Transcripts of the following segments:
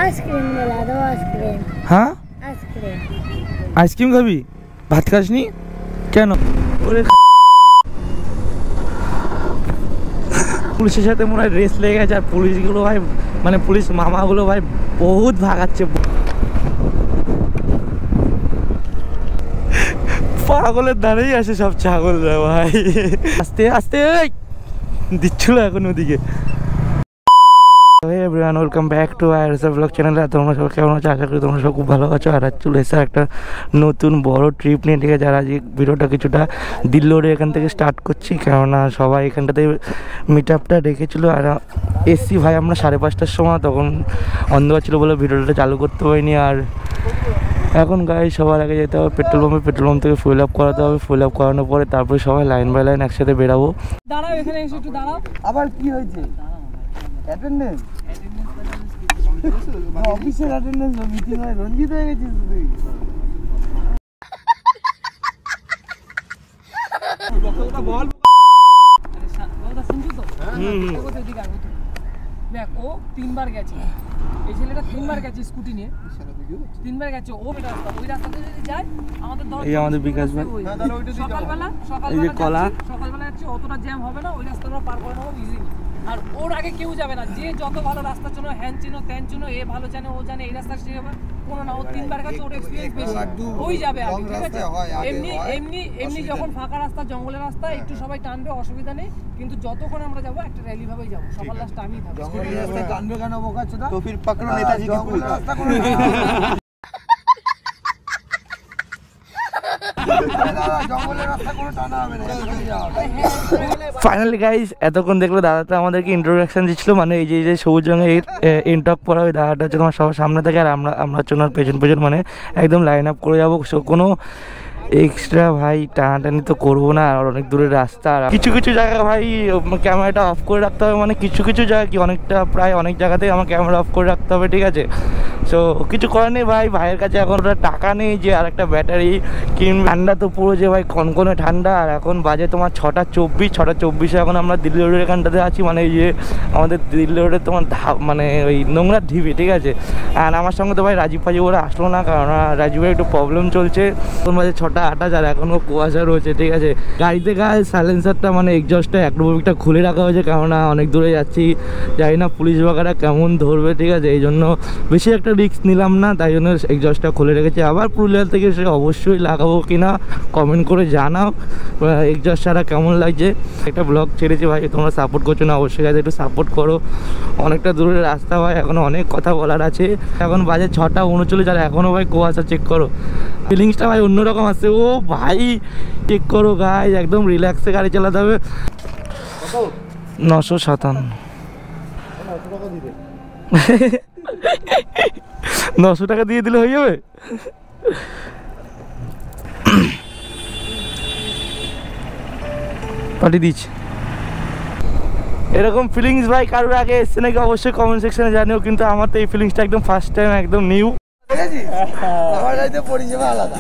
Ice cream मिला दो ice cream. हाँ आइसक्रीम आइसक्रीम खाबी भात खासनी কেন ওরে পুলিশের সাথে মনে হয় রেস লেগে গেছে আর পুলিশগুলো ভাই মানে পুলিশ মামাগুলো ভাই বহুত ভাগাচ্ছে পাগলের দাঁড়িয়ে আসে সব ছাগলরা ভাই আস্তে আস্তে দিচ্ছিল এখন ওদিকে Hey everyone, welcome back to our vlog channel. তোমরা সবাই কেমন আছো? আশা করি তোমরা সব খুব ভালো আছো। আর আজ চলে এসেছে একটা নতুন বড় ট্রিপ নিয়ে। ঠিক আছে, আর আজ ভিডিওটা কিছুটা দিল্লোরে এখান থেকে স্টার্ট করছি, কেননা সবাই এখানটাতে মিট আপটা রেখেছিলো। আর এসছি ভাই আমরা 5:30টার সময়, তখন অন্ধকার ছিল বলে ভিডিওটা চালু করতে পারিনি। আর এখন গাড়ি সবার আগে যেতে হবে পেট্রোল পাম্পে, পেট্রোল পাম্প থেকে ফুল আপ করাতে হবে। ফুল আপ করানোর পরে তারপরে সবাই লাইন বাই লাইন একসাথে বেরাবো। দাঁড়াও, এখানে এসে একটু দাঁড়াও। আবার কি হয়েছে? অ্যাটেন্ডেন্স অফিসের অ্যাটেন্ডেন্স মিটিং হয়, রঞ্জিত হয়ে গেছিস তুই। বল কথা শুনছো তো? দেখ, ও 3বার গেছে, এই ছেলেটা 3বার গেছে স্কুটি নিয়ে, 3বার গেছে। ও ওই রাস্তাতে যদি যায় আমাদের এই আমাদের বিকাশ ভাই সকালবেলা যাচ্ছে, অতটা জ্যাম হবে না, ওই রাস্তা আমরা পার করে নেবো ইজিলি। আর ওর আগে কেউ যাবে না, যে যত ভালো রাস্তা চেনো, হ্যান চেনো, ত্যান চেনো, এ ভালো জানে, ও জানে, এই রাস্তা সে যাবে কোনো না। ও 3বার গেছে, ওর এক্সপিরিয়েন্স বেশি, ওই যাবে আগে। ঠিক আছে, এমনি যখন ফাঁকা রাস্তা, জঙ্গলের রাস্তা, একটু সবাই টানবে, অসুবিধা নেই। কিন্তু যতক্ষণ আমরা যাবো একটা র্যালি ভাবেই যাবো, সবার লাস্ট আমি থাকবো। জঙ্গলের রাস্তায় টানবে কেন বোকাচ্ছো না? তো ফির পকড়ো নেতাজি কে ফুল রাস্তা কোন ফাইনালি গাইস, এতক্ষণ দেখলো দাদাটা আমাদেরকে ইন্ট্রোডাকশন দিচ্ছিল, মানে এই যে সবুজ রঙের ইনটক পরা ওই দাদাটা হচ্ছে তোমার সবার সামনে থাকে, আর আমরা হচ্ছে ওনার পেছন মানে একদম লাইন আপ করে যাবো। কোনো এক্সট্রা ভাই টানাটানি তো করবো না, আর অনেক দূরের রাস্তা। আর কিছু কিছু জায়গা ভাই ক্যামেরাটা অফ করে রাখতে হবে, মানে কিছু কিছু জায়গা কি অনেকটা প্রায় অনেক জায়গাতেই আমার ক্যামেরা অফ করে রাখতে হবে। ঠিক আছে, সো কিছু করার নেই ভাই, ভাইয়ের কাছে এখন ওটা টাকা নেই যে আর একটা ব্যাটারি কিনবে। ঠান্ডা তো পুরো যে ভাই কনকনে ঠান্ডা, আর এখন বাজে তোমার 6:24 এখন আমরা দিল্লি রোডের এখানটাতে আছি, মানে এই যে আমাদের দিল্লি রোডের তোমার মানে ওই নোংরার ঢিবি। ঠিক আছে, আর আমার সঙ্গে তো ভাই রাজীব ফাজিব ওরা আসলো না, কারণ রাজীবের একটু প্রবলেম চলছে। তখন বাজে 6:08 আর এখনও কুয়াশা রয়েছে। ঠিক আছে, গাড়িতে গায়ে সাইলেন্সারটা মানে এক্সস্টটা অ্যাক্রোবিকটা খুলে রাখা হয়েছে, কেননা অনেক দূরে যাচ্ছি, জানি না পুলিশ বাগারা কেমন ধরবে। ঠিক আছে, এই জন্য বেশি একটা রিস্ক নিলাম না, তাই জন্য এক্সস্টটা খুলে রেখেছি। আবার পুরুলিয়া থেকে সে অবশ্যই লাগাবো কিনা কমেন্ট করে জানাও এক্সস্ট ছাড়া কেমন লাগছে। একটা ব্লগ ছেড়েছি ভাই, তোমরা সাপোর্ট করছো না, অবশ্যই যাতে একটু সাপোর্ট করো। অনেকটা দূরের রাস্তা ভাই, এখনও অনেক কথা বলার আছে। এখন বাজে 6:39 আর এখনও ভাই কুয়াশা চেক করো, ফিলিংসটা ভাই অন্যরকম আসছে। ও ভাই চেক করো গাইস, একদম রিল্যাক্সে গাড়ি চালাতে হবে। 957 900 টাকা দিয়ে দিলে হয়ে যাবে। পাঠিয়ে দিচ্ছি। এরকম ফিলিংস ভাই কারোর আগে এসছে নাকি অবশ্যই কমেন্ট সেকশনে জানিও, কিন্তু আমার তো এই ফিলিংসটা একদম ফার্স্ট টাইম, একদম নিউ। আমার গাড়িতে পরিষেবা আলাদা,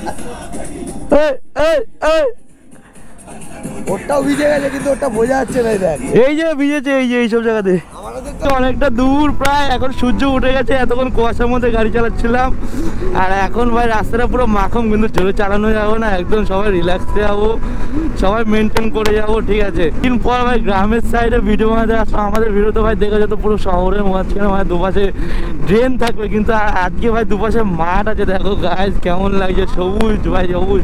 ওটাও ভিজে গেছে কিন্তু ওটা বোঝা যাচ্ছে না। দেখ এই যে ভিজেছে, এই যে এইসব জায়গাতে অনেকটা দূর প্রায়, এখন সূর্য উঠে গেছে, এতক্ষণ কুয়াশার মধ্যে গাড়ি চালাচ্ছিলাম। আর এখন ভাই রাস্তাটা পুরো মাখম, কিন্তু জোরে চালানো যাবো না, একদম সবাই রিল্যাক্সে যাবো, সবাই মেনটেন করে যাবো। ঠিক আছে, দিন পর ভাই গ্রামের সাইডে ভিডিও বানাতে আসলাম। আমাদের ভিডিও তো ভাই দেখে যেত পুরো শহরের মাঝখানে, মানে দুপাশে ড্রেন থাকবে, কিন্তু আজকে ভাই দুপাশে মাঠ আছে। দেখো গাইস কেমন লাগছে, সবুজ ভাই সবুজ।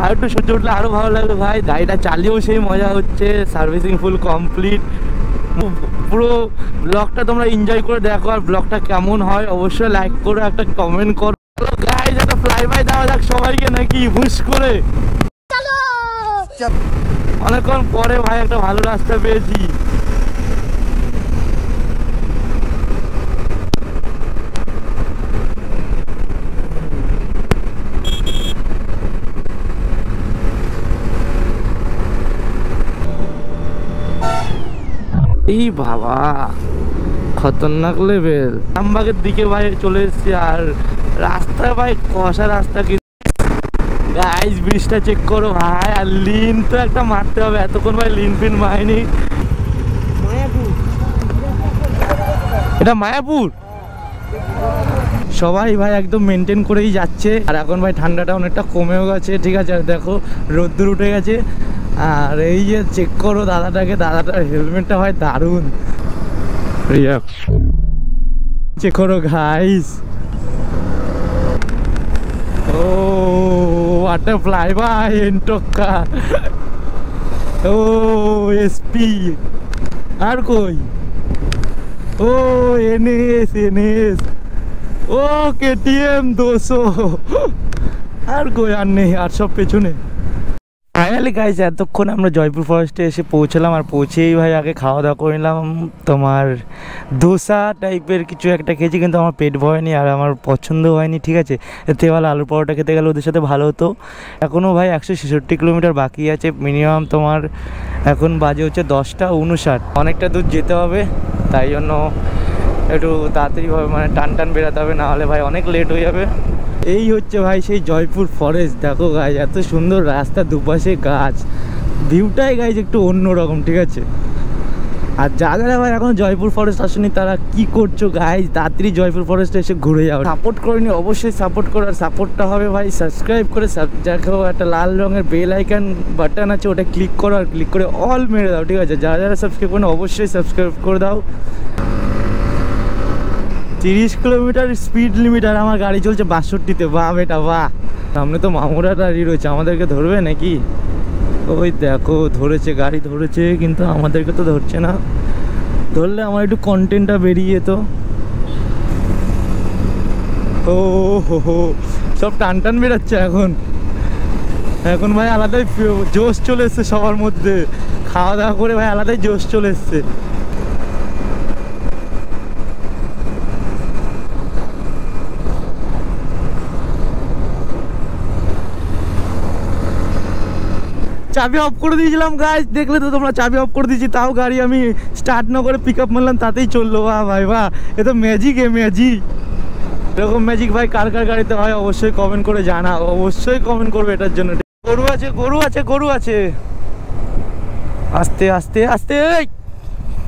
আর একটু সূর্য উঠলে আরো ভালো লাগবে ভাই, গাড়িটা চালিয়েও সেই মজা হচ্ছে, সার্ভিসিং ফুল কমপ্লিট। পুরো ব্লগটা তোমরা এনজয় করে দেখো, আর ব্লগটা কেমন হয় অবশ্যই লাইক করো, একটা কমেন্ট করো। গাইস একটা ফ্লাই বাই দেওয়া যাক সবাইকে নাকি হুশ করে। অনেকক্ষণ পরে ভাই একটা ভালো রাস্তা পেয়েছি। এই বাবা খতরনাক লেভেল। রামবাগের দিকে ভাই চলে এসেছি, আর রাস্তা ভাই কষা রাস্তা। গাইস ব্রিজটা চেক করো ভাই, আর লিন তো একটা মারতে হবে, এতক্ষণ ভাই লিন ফিন মাইনি। এটা মায়াপুর। সবাই ভাই একদম মেনটেন করেই যাচ্ছে। আর এখন ভাই ঠান্ডাটা অনেকটা কমেও গেছে, ঠিক আছে। আর দেখো রোদ্দুর উঠে গেছে। আর এই যে চেক করো দাদাটাকে, দাদাটার হেলমেটটা ভাই দারুণ। চেক করো গাইস, ও হোয়াট আ ফ্লাই বাই এন্টকা, ও এসপি, আর কই, ও এনএস এনএস, ও কেটিএম 200, আর কই আর নেই, আর সব পেছনে। ফাইনালি গাইজ এতক্ষণ আমরা জয়পুর ফরেস্টে এসে পৌঁছলাম। আর পৌঁছেই ভাই আগে খাওয়া দাওয়া করে নিলাম। তোমার ধোসা টাইপের কিছু একটা খেয়েছি, কিন্তু আমার পেট ভরেনি আর আমার পছন্দ হয়নি, ঠিক আছে। তেওয়ালা আলু পরোটা খেতে গেলে ওদের সাথে ভালো হতো। এখনও ভাই 166 কিলোমিটার বাকি আছে মিনিমাম। তোমার এখন বাজে হচ্ছে 10:59, অনেকটা দূর যেতে হবে, তাই জন্য একটু তাড়াতাড়িভাবে মানে টান বেরাতে হবে, না হলে ভাই অনেক লেট হয়ে যাবে। এই হচ্ছে ভাই সেই জয়পুর ফরেস্ট, দেখো গাইজ এত সুন্দর রাস্তা, দুপাশে গাছ, ভিউটাই গাইজ একটু অন্যরকম, ঠিক আছে। আর যারা ভাই এখন জয়পুর ফরেস্ট আসেনি তারা কি করছো গাইজ, তাড়াতাড়ি জয়পুর ফরেস্টে এসে ঘুরে যাও। সাপোর্ট করেনি অবশ্যই সাপোর্ট করো, আর সাপোর্টটা হবে ভাই সাবস্ক্রাইব করে। দেখো একটা লাল রঙের বেল আইকন বাটন আছে, ওটা ক্লিক করো, আর ক্লিক করে অল মেরে দাও, ঠিক আছে। যারা সাবস্ক্রাইব করেন অবশ্যই সাবস্ক্রাইব করে দাও। 30 কিলোমিটার স্পিড লিমিট, আর আমার গাড়ি চলছে 62-তে। বাহ বেটা বাহ। সামনে তো মামুরা দাঁড়িয়ে রয়েছে, আমাদেরকে ধরবে নাকি? ওই দেখো ধরেছে, গাড়ি ধরেছে, কিন্তু আমাদেরকে তো ধরছে না। ধরলে আমার একটু কন্টেন্টটা বেরিয়ে যেত। ও হো সব টান বেরাচ্ছে এখন। এখন ভাই আলাদাই জোশ চলে এসছে সবার মধ্যে, খাওয়া দাওয়া করে ভাই আলাদাই জোশ চলে এসছে। চাবি অফ করে দিয়েছিলাম গাইজ, দেখলে তো তোমরা, চাবি অফ করে দিয়েছি, তাও গাড়ি আমি স্টার্ট না করে পিক আপ মারলাম, তাতেই চললো। বাহ ভাই বাহ, এ তো ম্যাজিক, ম্যাজিক। এরকম ম্যাজিক ভাই কার কার গাড়িতে হয় অবশ্যই কমেন্ট করে জানাও, অবশ্যই কমেন্ট করবে এটার জন্য। গরু আছে গরু আছে গরু আছে, আস্তে আস্তে আস্তে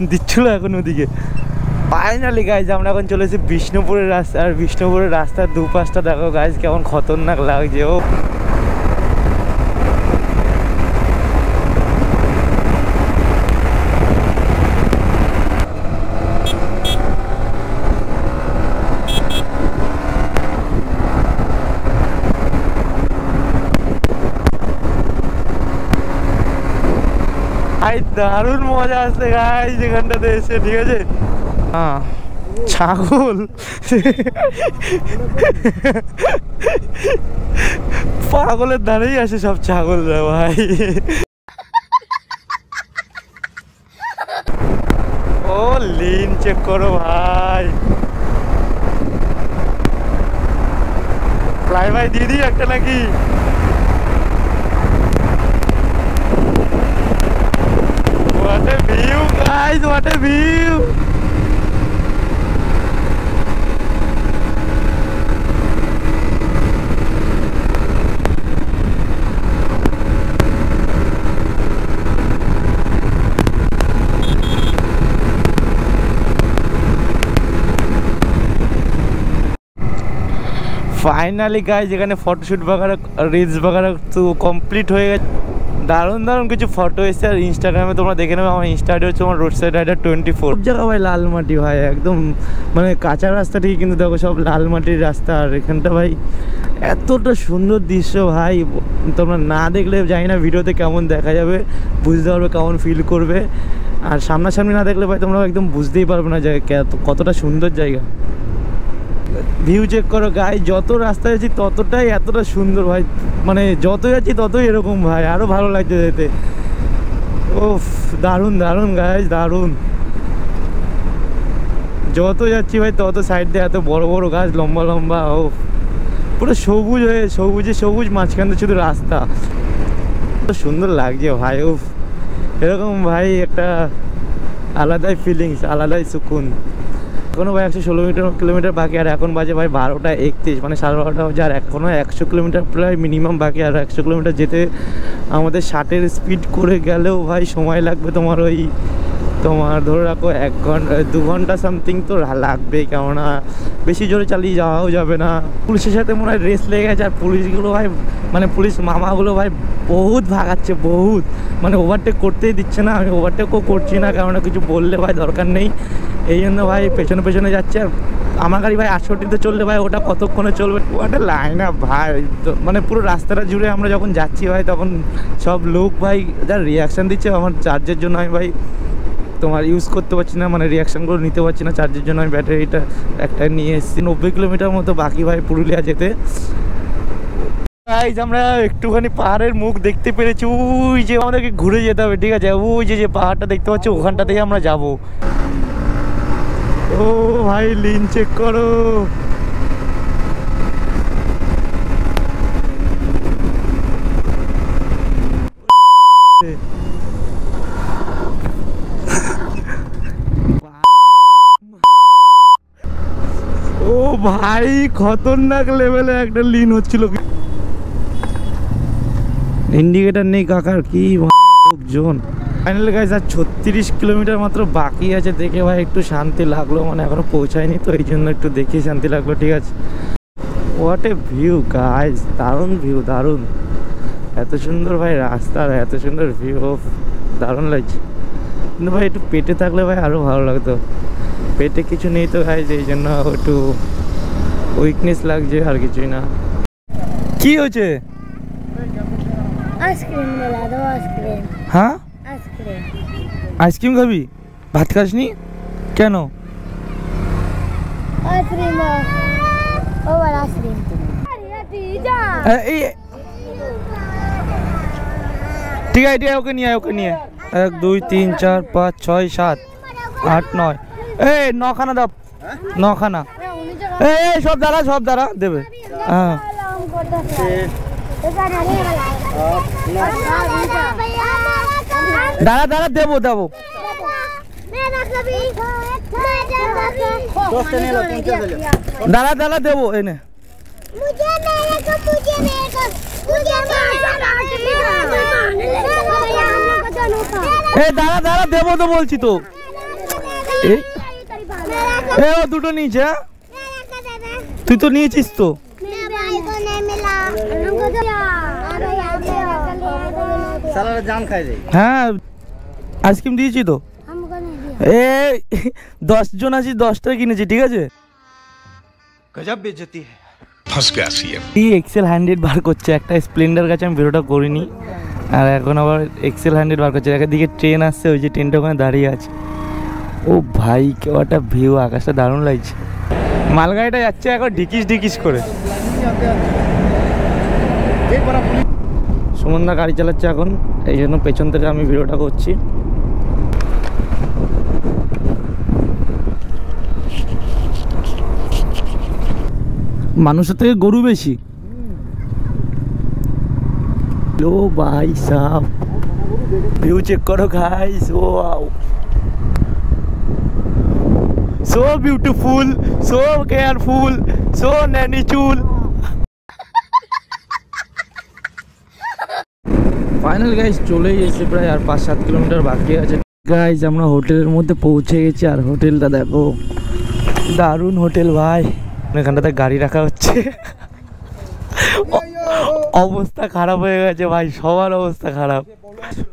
দিচ্ছিল এখন ওদিকে। ফাইনালি গাইজ আমরা এখন চলে এসেছি বিষ্ণুপুরের রাস্তা। আর বিষ্ণুপুরের রাস্তার দুপাশটা দেখো গাইজ কেমন খতরনাক লাগছে। ও দারুণ মজা আসছে গাইজ এখানটাতে এসে, ঠিক আছে। হ্যাঁ ছাগল, পাগলের ধারেই আসে সব ছাগলরা ভাই। ও লিন চেক করো ভাই, ফ্লাই ভাই দিয়ে দিই একটা নাকি। What a view guys, what a view. Finally guys এখানে ফটোশ্যুট বাগারা, রিলস বাগারা তো কমপ্লিট হয়ে গেছে। দারুণ দারুণ কিছু ফটো এসছে। আর ইনস্টাগ্রামে তোমরা দেখে নেবে, আমার ইনস্টা আইডি হচ্ছে আমার রোড সাইড রাইডার 24। সব জায়গা ভাই লাল মাটি ভাই, একদম মানে কাঁচা রাস্তা ঠিক, কিন্তু দেখো সব লাল মাটির রাস্তা। আর এখানটা ভাই এতটা সুন্দর দৃশ্য ভাই, তোমরা না দেখলে জানি না ভিডিওতে কেমন দেখা যাবে, বুঝতে পারবে কেমন ফিল করবে। আর সামনাসামনি না দেখলে ভাই তোমরা একদম বুঝতেই পারবে না যে কতটা সুন্দর জায়গা। ভিউ চেক করো গাই, যত রাস্তায় যাচ্ছি ততটাই এতটা সুন্দর ভাই, মানে যত যাচ্ছি ততই এরকম ভাই, আরো ভালো লাগছে যেতে। ওফ দারুণ দারুণ গাইজ, দারুণ। যত যাচ্ছি ভাই তত সাইড দিয়ে এত বড় বড় গাছ, লম্বা লম্বা, ও পুরো সবুজ হয়ে সবুজে সবুজ, মাঝখান দিয়ে শুধু রাস্তা, সুন্দর লাগছে ভাই। উফ এরকম ভাই একটা আলাদাই ফিলিংস, আলাদাই সুকুন। এখনও ভাই 116 কিলোমিটার বাকি, আর এখন বাজে ভাই 12:31, মানে 12:30 বাজে। আর এখনও 100 কিলোমিটার প্রায় মিনিমাম বাকি। আর 100 কিলোমিটার যেতে আমাদের 60-এর স্পিড করে গেলেও ভাই সময় লাগবে তোমার ওই তোমার ধরে রাখো 2 ঘন্টা সামথিং তো লাগবেই, কেননা বেশি জোরে চালিয়ে যাওয়াও যাবে না। পুলিশের সাথে মনে হয় রেস লেগে গেছে, আর পুলিশগুলো ভাই মানে পুলিশ মামাগুলো ভাই বহুত ভাগাচ্ছে, বহুত মানে ওভারটেক করতেই দিচ্ছে না। আমি ওভারটেকও করছি না, কেননা কিছু বললে ভাই দরকার নেই, এই জন্য ভাই পেছনে পেছনে যাচ্ছে। আর আমার গাড়ি ভাই 68-তে চললে ভাই ওটা কতক্ষণে চলবে, ওটা লাইন আপ ভাই। তো মানে পুরো রাস্তাটা জুড়ে আমরা যখন যাচ্ছি ভাই, তখন সব লোক ভাই যা রিয়াকশান দিচ্ছে। আমার চার্জের জন্য আমি ভাই তোমার ইউজ করতে পারছি না, মানে রিয়াকশানগুলো নিতে পারছি না চার্জের জন্য। আমি ব্যাটারিটা একটা নিয়ে এসেছি, 90 কিলোমিটার মতো বাকি ভাই পুরুলিয়া যেতে। গাইস আমরা একটুখানি পাহাড়ের মুখ দেখতে পেরেছি, ওই যে আমাদেরকে ঘুরে যেতে হবে, ঠিক আছে? ওই যে পাহাড়টা দেখতে পাচ্ছি, ওখানটাতেই আমরা যাব। ও ভাই লিন চেক করো, ও ভাই খতরনাক লেভেলে একটা লিন হচ্ছিল। ইন্ডিকেটার নেই কাকার, কি লোকজন। ফাইনাল গাইস আর 36 কিলোমিটার মাত্র বাকি আছে, দেখে ভাই একটু শান্তি লাগলো, মানে এখনো পৌঁছায়নি তো এই জন্য একটু দেখে শান্তি লাগলো, ঠিক আছে? হোয়াট এ ভিউ গাইস, দারুণ ভিউ, দারুণ, এত সুন্দর ভাই রাস্তা, এত সুন্দর ভিউ, দারুণ লাগছে। কিন্তু ভাই একটু পেটে থাকলে ভাই আরও ভালো লাগতো, পেটে কিছু নেই তো গাইস, এই জন্য একটু উইকনেস লাগছে, আর কিছুই না। কি হয়েছে? आइसक्रीम मिला दो, आइसक्रीम। हाँ आइसक्रीम आइसक्रीम खाबी, भात खासनी केन? आइसक्रीम ओवर आइसक्रीम ठीक है ठीक है, ओके नहीं है, ओके नहीं है। 1 2 3 4 5 6 7 8 9 ए 9 खाना दाও, 9 खाना ए সব দ্বারা দেবে। হ্যাঁ দাঁড়া দেবো দাঁড়া দেবো এনে। দাঁড়া দেবো তো বলছি তো। ও দুটো নিয়েছে, তুই তো নিয়েছিস তো। হ্যাঁ আইসক্রিম দিয়েছি তো, 10 জন আছি, 10টা কিনেছি, ঠিক আছে? गजब बेइज्जती है। এই এক্সেল 100 বার করছে, একটা স্প্লেন্ডার কাছে আমি ভিডিওটা করিনি, আর এখন আবার এক্সেল 100 বার করছে। একদিকে ট্রেন আসছে, ওই যে ট্রেনটা ওখানে দাঁড়িয়ে আছে। ও ভাই কেউ একটা ভিউ, আকাশটা দারুণ লাগছে। মালগাড়িটা যাচ্ছে এখন ঢিকিস করে। সুমনদা গাড়ি চালাচ্ছে এখন, এই জন্য পেছন থেকে আমি ভিডিওটা করছি। মানুষের থেকে গরু বেশি। লো ভাই সাহ, ভিউ চেক করো guys, wow, so beautiful, so careful, so ন্যানি চুল। ফাইনাল গাইস চলেই এসে প্রায় আর 5-7 কিলোমিটার বাকি আছে। গাইস আমরা হোটেলের মধ্যে পৌঁছে গেছি, আর হোটেলটা দেখো, দারুণ হোটেল ভাই। এখানটাতে গাড়ি রাখা হচ্ছে, অবস্থা খারাপ হয়ে গেছে ভাই, সবার অবস্থা খারাপ।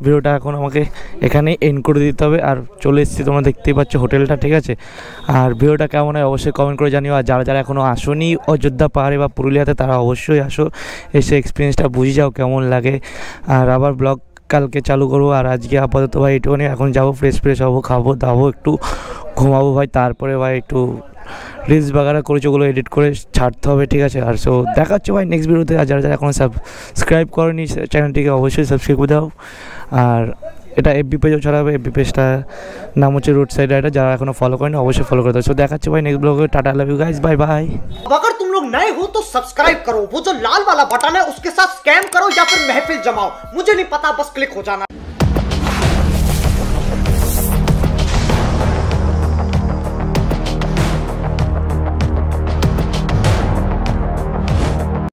ভিডিওটা এখন আমাকে এখানে এন্ড করে দিতে হবে। আর চলে এসেছি, তোমরা দেখতেই পাচ্ছ হোটেলটা, ঠিক আছে? আর ভিডিওটা কেমন হয় অবশ্যই কমেন্ট করে জানিও। আর যারা এখনও আসোনি অযোধ্যা পাহাড়ে বা পুরুলিয়াতে, তারা অবশ্যই আসো, এসে এক্সপিরিয়েন্সটা বুঝে যাও কেমন লাগে। আর আবার ব্লগ কালকে চালু করবো। আর আজকে আপাতত ভাই এটুকুনি, এখন যাবো ফ্রেশ হবো, খাবো দাবো, একটু ঘুমাবো ভাই, তারপরে ভাই একটু রিলস বাগারা করেছে, ওগুলো এডিট করে ছাড়তে হবে, ঠিক আছে? আর সো দেখা হচ্ছে ভাই নেক্সট ভিডিওতে। আর যারা এখনও সাবস্ক্রাইব করেনি চ্যানেলটিকে অবশ্যই সাবস্ক্রাইব করে দাও। আর এটা এফবি পেজও ছড়াবে, এফবি পেজটার নাম হচ্ছে রোড সাইড রাইডার। যারা এখনো ফলো করেনি অবশ্যই ফলো করে দাও। সো দেখা হচ্ছে ভাই নেক্সট ব্লগে। Tata, love you guys, bye bye. अगर तुम लोग नए हो तो सब्सक्राइब करो, वो जो लाल वाला बटन है उसके साथ स्कैम करो या फिर महफिल जमाओ, मुझे नहीं पता, बस क्लिक हो जाना।